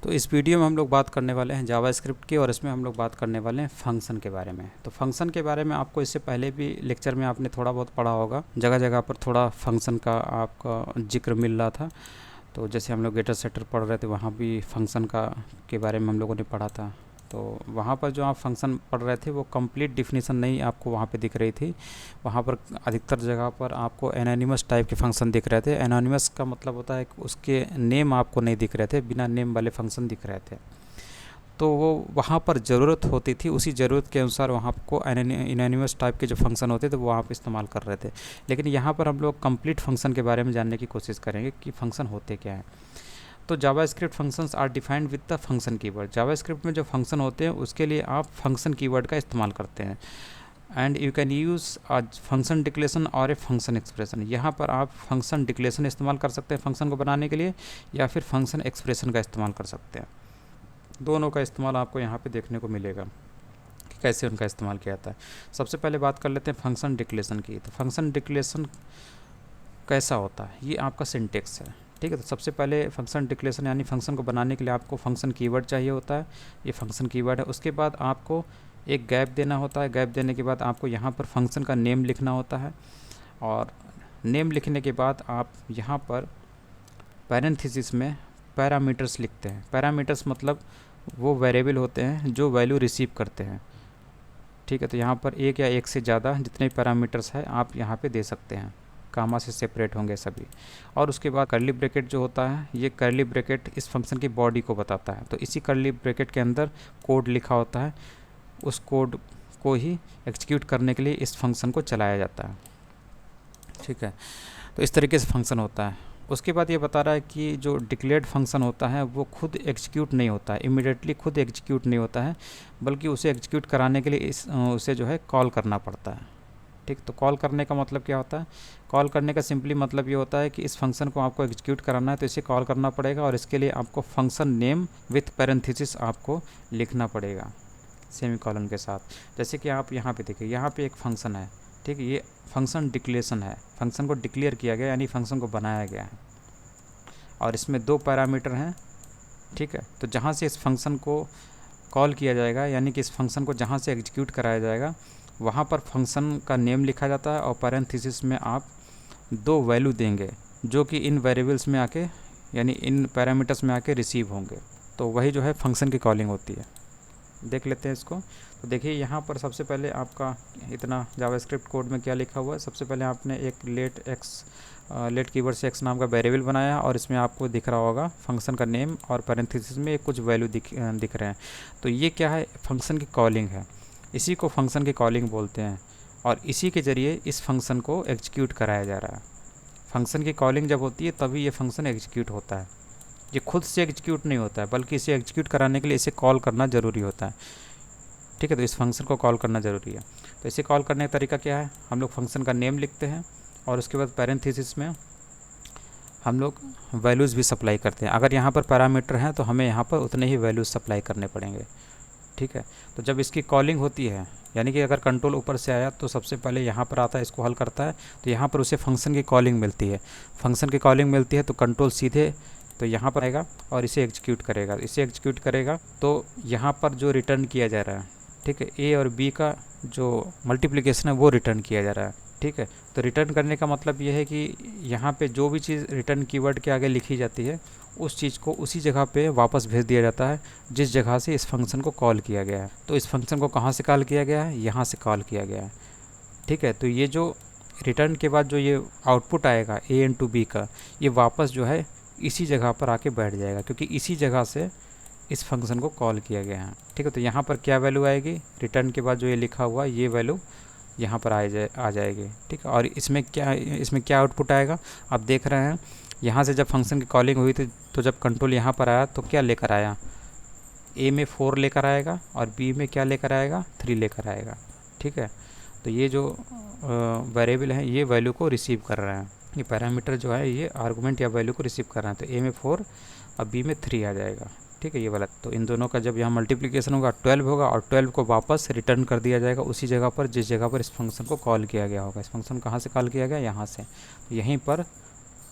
तो इस वीडियो में हम लोग बात करने वाले हैं जावास्क्रिप्ट की, और इसमें हम लोग बात करने वाले हैं फंक्शन के बारे में। तो फंक्शन के बारे में आपको इससे पहले भी लेक्चर में आपने थोड़ा बहुत पढ़ा होगा, जगह जगह पर थोड़ा फंक्शन का आपका जिक्र मिल रहा था। तो जैसे हम लोग गेटर सेटर पढ़ रहे थे, वहाँ भी फंक्शन का के बारे में हम लोगों ने पढ़ा था। तो वहाँ पर जो आप फंक्शन पढ़ रहे थे वो कंप्लीट डिफिनीसन नहीं आपको वहाँ पे दिख रही थी। वहाँ पर अधिकतर जगह पर आपको एनोनिमस टाइप के फंक्शन दिख रहे थे। एनोनिमस का मतलब होता है कि उसके नेम आपको नहीं दिख रहे थे, बिना नेम वाले फंक्शन दिख रहे थे। तो वो वहाँ पर ज़रूरत होती थी, उसी ज़रूरत के अनुसार वहाँ को एनोनिमस टाइप के जो फंक्शन होते थे वो वहाँ पर इस्तेमाल कर रहे थे। लेकिन यहाँ पर हम लोग कंप्लीट फंक्शन के बारे में जानने की कोशिश करेंगे कि फंक्शन होते क्या हैं। तो JavaScript functions are defined with the function keyword. JavaScript में जो फंक्शन होते हैं उसके लिए आप फंक्शन कीवर्ड का इस्तेमाल करते हैं। And you can use a function declaration और ए फंक्शन एक्सप्रेशन। यहाँ पर आप फंक्शन डिक्लेरेशन इस्तेमाल कर सकते हैं फंक्शन को बनाने के लिए, या फिर फंक्शन एक्सप्रेशन का इस्तेमाल कर सकते हैं। दोनों का इस्तेमाल आपको यहाँ पे देखने को मिलेगा कि कैसे उनका इस्तेमाल किया जाता है। सबसे पहले बात कर लेते हैं फंक्शन डिक्लेरेशन की। तो फंक्शन डिक्लेरेशन कैसा होता है, ये आपका सिंटेक्स है, ठीक है। तो सबसे पहले फंक्शन डिक्लेरेशन यानी फंक्शन को बनाने के लिए आपको फंक्शन कीवर्ड चाहिए होता है, ये फंक्शन कीवर्ड है। उसके बाद आपको एक गैप देना होता है। गैप देने के बाद आपको यहाँ पर फंक्शन का नेम लिखना होता है, और नेम लिखने के बाद आप यहाँ पर पैरेंथेसिस में पैरामीटर्स लिखते हैं। पैरामीटर्स मतलब वो वेरिएबल होते हैं जो वैल्यू रिसीव करते हैं, ठीक है। तो यहाँ पर एक या एक से ज़्यादा जितने पैरामीटर्स हैं आप यहाँ पे दे सकते हैं, कामा से सेपरेट होंगे सभी। और उसके बाद कर्ली ब्रैकेट जो होता है, ये कर्ली ब्रैकेट इस फंक्शन की बॉडी को बताता है। तो इसी कर्ली ब्रैकेट के अंदर कोड लिखा होता है, उस कोड को ही एग्जीक्यूट करने के लिए इस फंक्शन को चलाया जाता है, ठीक है। तो इस तरीके से फंक्शन होता है। उसके बाद ये बता रहा है कि जो डिक्लेयर्ड फंक्शन होता है वो खुद एग्जीक्यूट नहीं होता है, इमीडिएटली खुद एग्जीक्यूट नहीं होता है, बल्कि उसे एग्जीक्यूट कराने के लिए उसे जो है कॉल करना पड़ता है, ठीक। तो कॉल करने का मतलब क्या होता है? कॉल करने का सिंपली मतलब ये होता है कि इस फंक्शन को आपको एग्जीक्यूट कराना है तो इसे कॉल करना पड़ेगा, और इसके लिए आपको फंक्शन नेम विथ पैरेंथेसिस आपको लिखना पड़ेगा सेमीकोलन के साथ। जैसे कि आप यहाँ पे देखिए, यहाँ पे एक फंक्शन है, ठीक है। ये फंक्शन डिक्लेरेशन है, फंक्शन को डिक्लेयर किया गया यानी फंक्शन को बनाया गया है, और इसमें 2 पैरामीटर हैं, ठीक है। तो जहाँ से इस फंक्शन को कॉल किया जाएगा यानी कि इस फंक्शन को जहाँ से एग्जीक्यूट कराया जाएगा वहाँ पर फंक्शन का नेम लिखा जाता है, और पैरेंथेसिस में आप 2 वैल्यू देंगे जो कि इन वेरिएबल्स में आके यानी इन पैरामीटर्स में आके रिसीव होंगे। तो वही जो है फंक्शन की कॉलिंग होती है। देख लेते हैं इसको। तो देखिए यहाँ पर सबसे पहले आपका इतना जावास्क्रिप्ट कोड में क्या लिखा हुआ है। सबसे पहले आपने एक लेट कीवर्ड से एक्स नाम का वेरिएबल बनाया, और इसमें आपको दिख रहा होगा फंक्शन का नेम, और पैरेंथेसिस में कुछ वैल्यू दिख रहे हैं। तो ये क्या है? फंक्शन की कॉलिंग है, इसी को फंक्शन की कॉलिंग बोलते हैं, और इसी के ज़रिए इस फंक्शन को एग्जीक्यूट कराया जा रहा है। फंक्शन की कॉलिंग जब होती है तभी ये फंक्शन एग्जीक्यूट होता है। ये खुद से एग्जीक्यूट नहीं होता है, बल्कि इसे एग्जीक्यूट कराने के लिए इसे कॉल करना ज़रूरी होता है, ठीक है। तो इस फंक्शन को कॉल करना ज़रूरी है। तो इसे कॉल करने का तरीका क्या है? हम लोग फंक्शन का नेम लिखते हैं, और उसके बाद पैरेंथेसिस में हम लोग वैल्यूज़ भी सप्लाई करते हैं। अगर यहाँ पर पैरामीटर हैं तो हमें यहाँ पर उतने ही वैल्यूज़ सप्लाई करने पड़ेंगे, ठीक है। तो जब इसकी कॉलिंग होती है यानी कि अगर कंट्रोल ऊपर से आया तो सबसे पहले यहाँ पर आता है, इसको हल करता है, तो यहाँ पर उसे फंक्शन की कॉलिंग मिलती है। फंक्शन की कॉलिंग मिलती है तो कंट्रोल सीधे तो यहाँ पर आएगा और इसे एग्जीक्यूट करेगा। इसे एग्जीक्यूट करेगा तो यहाँ पर जो रिटर्न किया जा रहा है, ठीक है, ए और बी का जो मल्टीप्लिकेशन है वो रिटर्न किया जा रहा है, ठीक है। तो रिटर्न करने का मतलब ये है कि यहाँ पे जो भी चीज़ रिटर्न कीवर्ड के आगे लिखी जाती है उस चीज़ को उसी जगह पे वापस भेज दिया जाता है जिस जगह से इस फंक्शन को कॉल किया गया है। तो इस फंक्शन को कहाँ से कॉल किया गया है? यहाँ से कॉल किया गया है, ठीक है। तो ये जो रिटर्न के बाद जो ये आउटपुट आएगा ए इंटू बी का, ये वापस जो है इसी जगह पर आके बैठ जाएगा, क्योंकि इसी जगह से इस फंक्शन को कॉल किया गया है, ठीक है। तो यहाँ पर क्या वैल्यू आएगी? रिटर्न के बाद जो ये लिखा हुआ ये वैल्यू यहाँ पर आ जाएगी, ठीक है। और इसमें क्या आउटपुट आएगा? आप देख रहे हैं यहाँ से जब फंक्शन की कॉलिंग हुई थी तो जब कंट्रोल यहाँ पर आया तो क्या लेकर आया? ए में 4 लेकर आएगा, और बी में क्या लेकर आएगा? 3 लेकर आएगा, ठीक है। तो ये जो वेरिएबल हैं ये वैल्यू को रिसीव कर रहे हैं, ये पैरामीटर जो है ये आर्गुमेंट या वैल्यू को रिसीव कर रहे हैं। तो ए में 4 और बी में 3 आ जाएगा, ठीक है, ये वाला। तो इन दोनों का जब यहाँ मल्टीप्लिकेशन होगा 12 होगा, और 12 को वापस रिटर्न कर दिया जाएगा उसी जगह पर जिस जगह पर इस फंक्शन को कॉल किया गया होगा। इस फंक्शन कहाँ से कॉल किया गया? यहाँ से। तो यहीं पर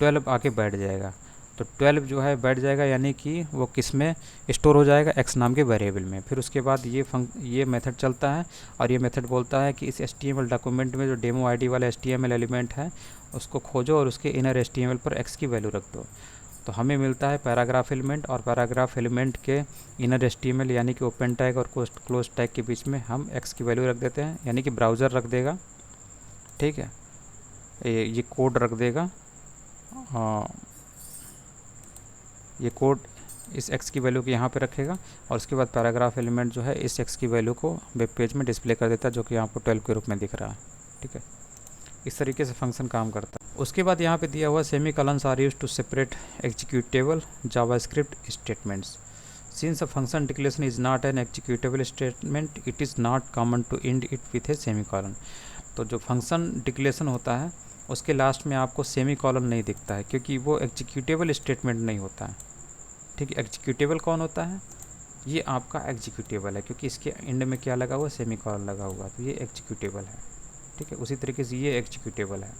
12 आके बैठ जाएगा। तो 12 जो है बैठ जाएगा, यानी कि वो किस में स्टोर हो जाएगा, x नाम के वेरिएबल में। फिर उसके बाद ये मेथड चलता है और ये मेथड बोलता है कि इस HTML डॉक्यूमेंट में जो डेमो आईडी वाला HTML एलिमेंट है उसको खोजो और उसके इनर HTML पर x की वैल्यू रख दो। तो हमें मिलता है पैराग्राफ एलिमेंट, और पैराग्राफ एलिमेंट के इनर HTML यानी कि ओपन टैग और क्लोज टैग के बीच में हम x की वैल्यू रख देते हैं, यानी कि ब्राउज़र रख देगा, ठीक है, ये कोड रख देगा, ये कोड इस x की वैल्यू को यहाँ पे रखेगा और उसके बाद पैराग्राफ एलिमेंट जो है इस x की वैल्यू को वेब पेज में डिस्प्ले कर देता है, जो कि यहाँ पर 12 के रूप में दिख रहा है, ठीक है। इस तरीके से फंक्शन काम करता है। उसके बाद यहाँ पे दिया हुआ semicolons are used to separate executable JavaScript statements. Since a function declaration is not an executable statement it is not common to end it with a semicolon. तो जो फंक्शन डिक्लेरेशन होता है उसके last में आपको semi colon नहीं दिखता है, क्योंकि वो एग्जीक्यूटेबल स्टेटमेंट नहीं होता है, ठीक है। एग्जीक्यूटेबल कौन होता है, ये आपका एग्जीक्यूटेबल है, क्योंकि इसके एंड में क्या लगा हुआ, सेमी कॉलन लगा हुआ, तो ये एग्जीक्यूटेबल है, ठीक है। उसी तरीके से ये एग्जीक्यूटेबल है,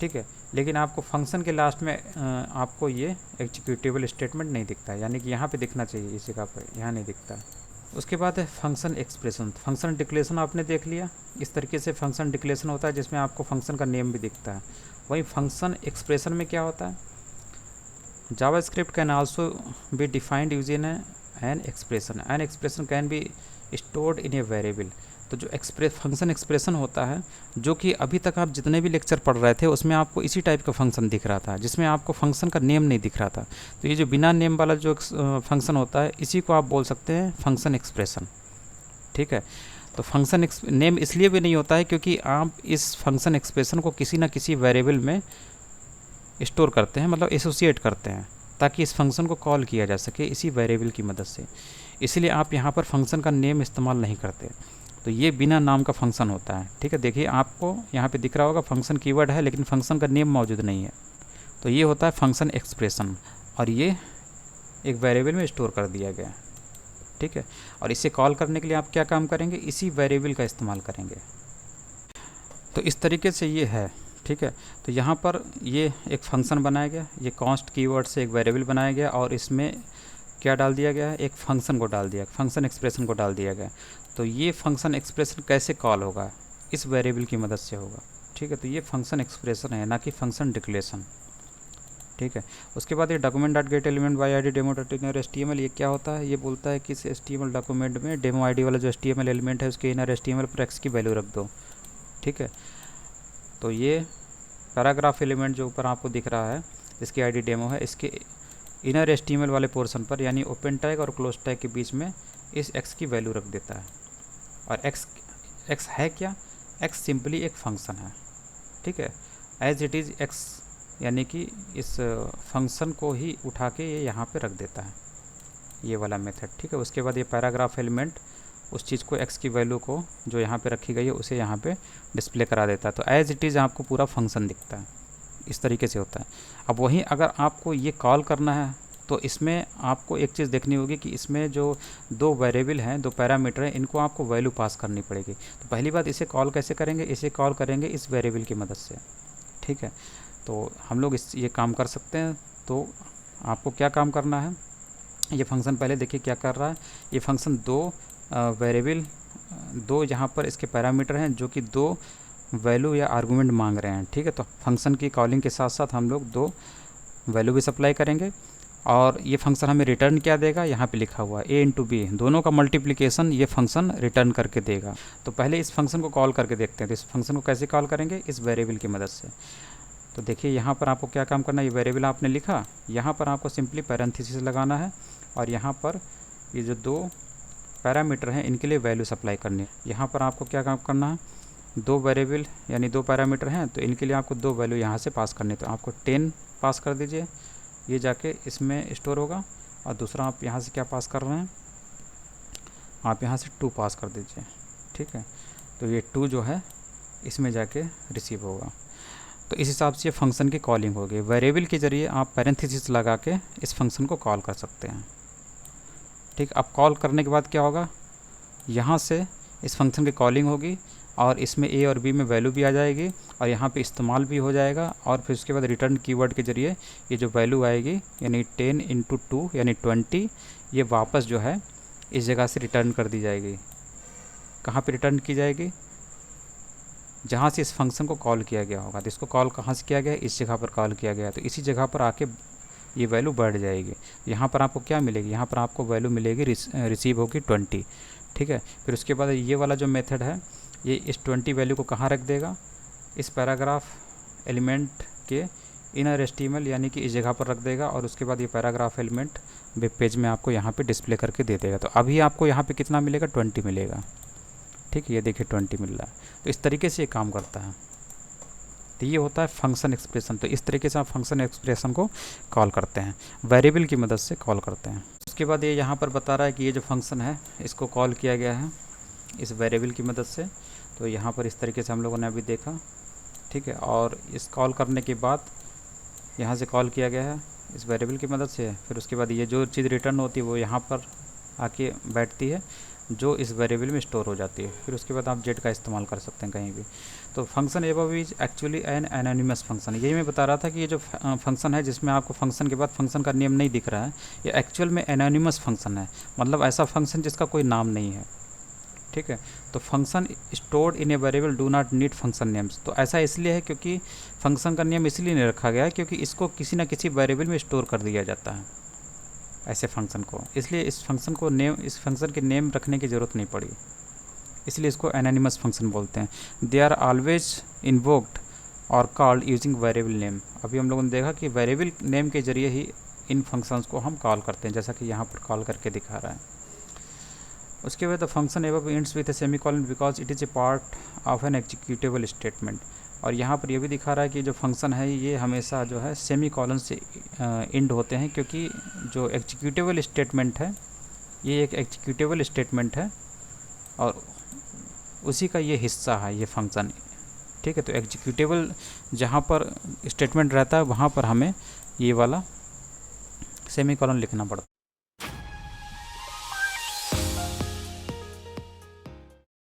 ठीक है। लेकिन आपको फंक्शन के लास्ट में आपको ये एग्जीक्यूटेबल स्टेटमेंट नहीं दिखता है, यानी कि यहाँ पे दिखना चाहिए, इस जगह पर यहाँ नहीं दिखता है। उसके बाद है फंक्शन एक्सप्रेशन। फंक्शन डिक्लेरेशन आपने देख लिया, इस तरीके से फंक्शन डिक्लेरेशन होता है जिसमें आपको फंक्शन का नेम भी दिखता है। वही फंक्शन एक्सप्रेशन में क्या होता है, JavaScript can also be defined using an expression. An expression can be stored in a variable. तो जो फंक्शन एक्सप्रेशन होता है, जो कि अभी तक आप जितने भी लेक्चर पढ़ रहे थे उसमें आपको इसी टाइप का फंक्शन दिख रहा था, जिसमें आपको फंक्शन का नेम नहीं दिख रहा था। तो ये जो बिना नेम वाला जो फंक्शन होता है, इसी को आप बोल सकते हैं फंक्शन एक्सप्रेशन, ठीक है। तो फंक्शन नेम इसलिए भी नहीं होता है क्योंकि आप इस फंक्शन एक्सप्रेशन को किसी ना किसी वेरिएबल में स्टोर करते हैं, मतलब एसोसिएट करते हैं, ताकि इस फंक्शन को कॉल किया जा सके इसी वेरिएबल की मदद से। इसलिए आप यहाँ पर फंक्शन का नेम इस्तेमाल नहीं करते। तो ये बिना नाम का फंक्शन होता है, ठीक है। देखिए आपको यहाँ पे दिख रहा होगा फंक्शन कीवर्ड है, लेकिन फंक्शन का नेम मौजूद नहीं है। तो ये होता है फंक्शन एक्सप्रेशन, और ये एक वेरिएबल में स्टोर कर दिया गया, ठीक है। और इसे कॉल करने के लिए आप क्या काम करेंगे, इसी वेरिएबल का इस्तेमाल करेंगे। तो इस तरीके से ये है, ठीक है। तो यहाँ पर ये एक फंक्शन बनाया गया, ये कॉन्स्ट कीवर्ड से एक वेरिएबल बनाया गया, और इसमें क्या डाल दिया गया है, एक फंक्शन को डाल दिया, फंक्शन एक्सप्रेशन को डाल दिया गया। तो ये फंक्शन एक्सप्रेशन कैसे कॉल होगा, इस वेरिएबल की मदद से होगा, ठीक है। तो ये फंक्शन एक्सप्रेशन है, ना कि फंक्शन डिक्लेरेशन, ठीक है। उसके बाद ये document dot gate element by I D demo dot inner HTML, ये क्या होता है, ये बोलता है कि इस HTML डॉक्यूमेंट में डेमो आईडी वाला जो HTML एलिमेंट है उसके इनर HTML पर x की वैल्यू रख दो, ठीक है। तो ये पैराग्राफ एलिमेंट जो ऊपर आपको दिख रहा है, इसकी आईडी डेमो है, इसके इनर HTML वाले पोर्शन पर, यानी ओपन टैग और क्लोज टैग के बीच में इस x की वैल्यू रख देता है। और x है क्या, x सिंपली एक फंक्शन है, ठीक है। एज इट इज़ x, यानी कि इस फंक्शन को ही उठा के ये यहाँ पे रख देता है, ये वाला मेथड, ठीक है। उसके बाद ये पैराग्राफ एलिमेंट उस चीज़ को x की वैल्यू को जो यहाँ पे रखी गई है उसे यहाँ पे डिस्प्ले करा देता है। तो एज इट इज़ आपको पूरा फंक्शन दिखता है, इस तरीके से होता है। अब वहीं अगर आपको ये कॉल करना है तो इसमें आपको एक चीज़ देखनी होगी कि इसमें जो दो वेरिएबल हैं, दो पैरामीटर हैं, इनको आपको वैल्यू पास करनी पड़ेगी। तो पहली बात, इसे कॉल कैसे करेंगे, इसे कॉल करेंगे इस वेरिएबल की मदद से, ठीक है। तो हम लोग ये काम कर सकते हैं। तो आपको क्या काम करना है, ये फंक्शन पहले देखिए क्या कर रहा है। ये फंक्शन दो वेरिएबल, दो यहाँ पर इसके पैरामीटर हैं जो कि दो वैल्यू या आर्गूमेंट मांग रहे हैं, ठीक है। तो फंक्शन की कॉलिंग के साथ साथ हम लोग दो वैल्यू भी सप्लाई करेंगे, और ये फंक्शन हमें रिटर्न क्या देगा, यहाँ पे लिखा हुआ a इंटू बी, दोनों का मल्टीप्लिकेशन ये फंक्शन रिटर्न करके देगा। तो पहले इस फंक्शन को कॉल करके देखते हैं। तो इस फंक्शन को कैसे कॉल करेंगे, इस वेरिएबल की मदद से। तो देखिए यहाँ पर आपको क्या काम करना है, ये वेरिएबल आपने लिखा, यहाँ पर आपको सिंपली पैरेंथेसिस लगाना है, और यहाँ पर ये जो दो पैरामीटर हैं इनके लिए वैल्यू सप्लाई करनी है। यहाँ पर आपको क्या काम करना है, दो वेरिएबल यानी दो पैरामीटर हैं, तो इनके लिए आपको दो वैल्यू यहाँ से पास करनी है। तो आपको 10 पास कर दीजिए, ये जाके इसमें स्टोर होगा, और दूसरा आप यहाँ से क्या पास कर रहे हैं, आप यहाँ से 2 पास कर दीजिए, ठीक है। तो ये 2 जो है इसमें जाके रिसीव होगा। तो इस हिसाब से ये फंक्शन की कॉलिंग होगी। वेरिएबल के ज़रिए आप पैरेंथेसिस लगा के इस फंक्शन को कॉल कर सकते हैं, ठीक। अब कॉल करने के बाद क्या होगा, यहाँ से इस फंक्शन की कॉलिंग होगी, और इसमें ए और बी में वैल्यू भी आ जाएगी और यहाँ पे इस्तेमाल भी हो जाएगा। और फिर उसके बाद रिटर्न कीवर्ड के ज़रिए ये जो वैल्यू आएगी यानी 10 × 2 यानी 20, ये वापस जो है इस जगह से रिटर्न कर दी जाएगी। कहाँ पे रिटर्न की जाएगी? जहाँ से इस फंक्शन को कॉल किया गया होगा। तो इसको कॉल कहाँ से किया गया? इस जगह पर कॉल किया गया, तो इसी जगह पर आके ये वैल्यू बढ़ जाएगी। यहाँ पर आपको क्या मिलेगी? यहाँ पर आपको वैल्यू मिलेगी रिसीव होगी 20, ठीक है। फिर उसके बाद ये वाला जो मेथड है ये इस 20 वैल्यू को कहाँ रख देगा? इस पैराग्राफ एलिमेंट के इनर HTML यानी कि इस जगह पर रख देगा और उसके बाद ये पैराग्राफ एलिमेंट वेब पेज में आपको यहाँ पे डिस्प्ले करके दे देगा। तो अभी आपको यहाँ पे कितना मिलेगा? 20 मिलेगा, ठीक है। ये देखिए 20 मिल रहा है। तो इस तरीके से ये काम करता है। तो ये होता है फंक्शन एक्सप्रेशन। तो इस तरीके से आप फंक्शन एक्सप्रेशन को कॉल करते हैं, वेरिएबल की मदद से कॉल करते हैं। उसके बाद ये यहाँ पर बता रहा है कि ये जो फंक्शन है इसको कॉल किया गया है इस वेरिएबल की मदद से। तो यहाँ पर इस तरीके से हम लोगों ने अभी देखा, ठीक है। और इस कॉल करने के बाद यहाँ से कॉल किया गया है इस वेरिएबल की मदद से। फिर उसके बाद ये जो चीज़ रिटर्न होती है वो यहाँ पर आके बैठती है जो इस वेरिएबल में स्टोर हो जाती है। फिर उसके बाद आप जेड का इस्तेमाल कर सकते हैं कहीं भी। तो function above is actually an anonymous function. यही मैं बता रहा था कि ये जो फंक्शन है जिसमें आपको फंक्शन के बाद फंक्शन का नेम नहीं दिख रहा है, ये एक्चुअल में एनोनिमस फंक्शन है, मतलब ऐसा फंक्शन जिसका कोई नाम नहीं है, ठीक है। तो function stored in a variable do not need function names. तो ऐसा इसलिए है क्योंकि फंक्शन का नेम इसलिए नहीं रखा गया है क्योंकि इसको किसी ना किसी वेरिएबल में स्टोर कर दिया जाता है ऐसे फंक्शन को, इसलिए इस फंक्शन के नेम रखने की ज़रूरत नहीं पड़ी, इसलिए इसको एनोनिमस फंक्शन बोलते हैं। दे आर ऑलवेज इन्वोक्ड और कॉल्ड यूजिंग वेरिएबल नेम। अभी हम लोगों ने देखा कि वेरिएबल नेम के जरिए ही इन फंक्शंस को हम कॉल करते हैं, जैसा कि यहाँ पर कॉल करके दिखा रहा है। उसके बाद the function above ends with A semicolon because it is a part of N executable statement. और यहाँ पर यह भी दिखा रहा है कि जो फंक्शन है ये हमेशा जो है सेमीकोलन से एंड होते हैं, क्योंकि जो एग्जीक्यूटेबल स्टेटमेंट है ये एक एग्जीक्यूटेबल स्टेटमेंट है और उसी का ये हिस्सा है ये फंक्शन, ठीक है। तो एग्जीक्यूटेबल जहाँ पर स्टेटमेंट रहता है वहाँ पर हमें ये वाला सेमीकोलन लिखना पड़ता है।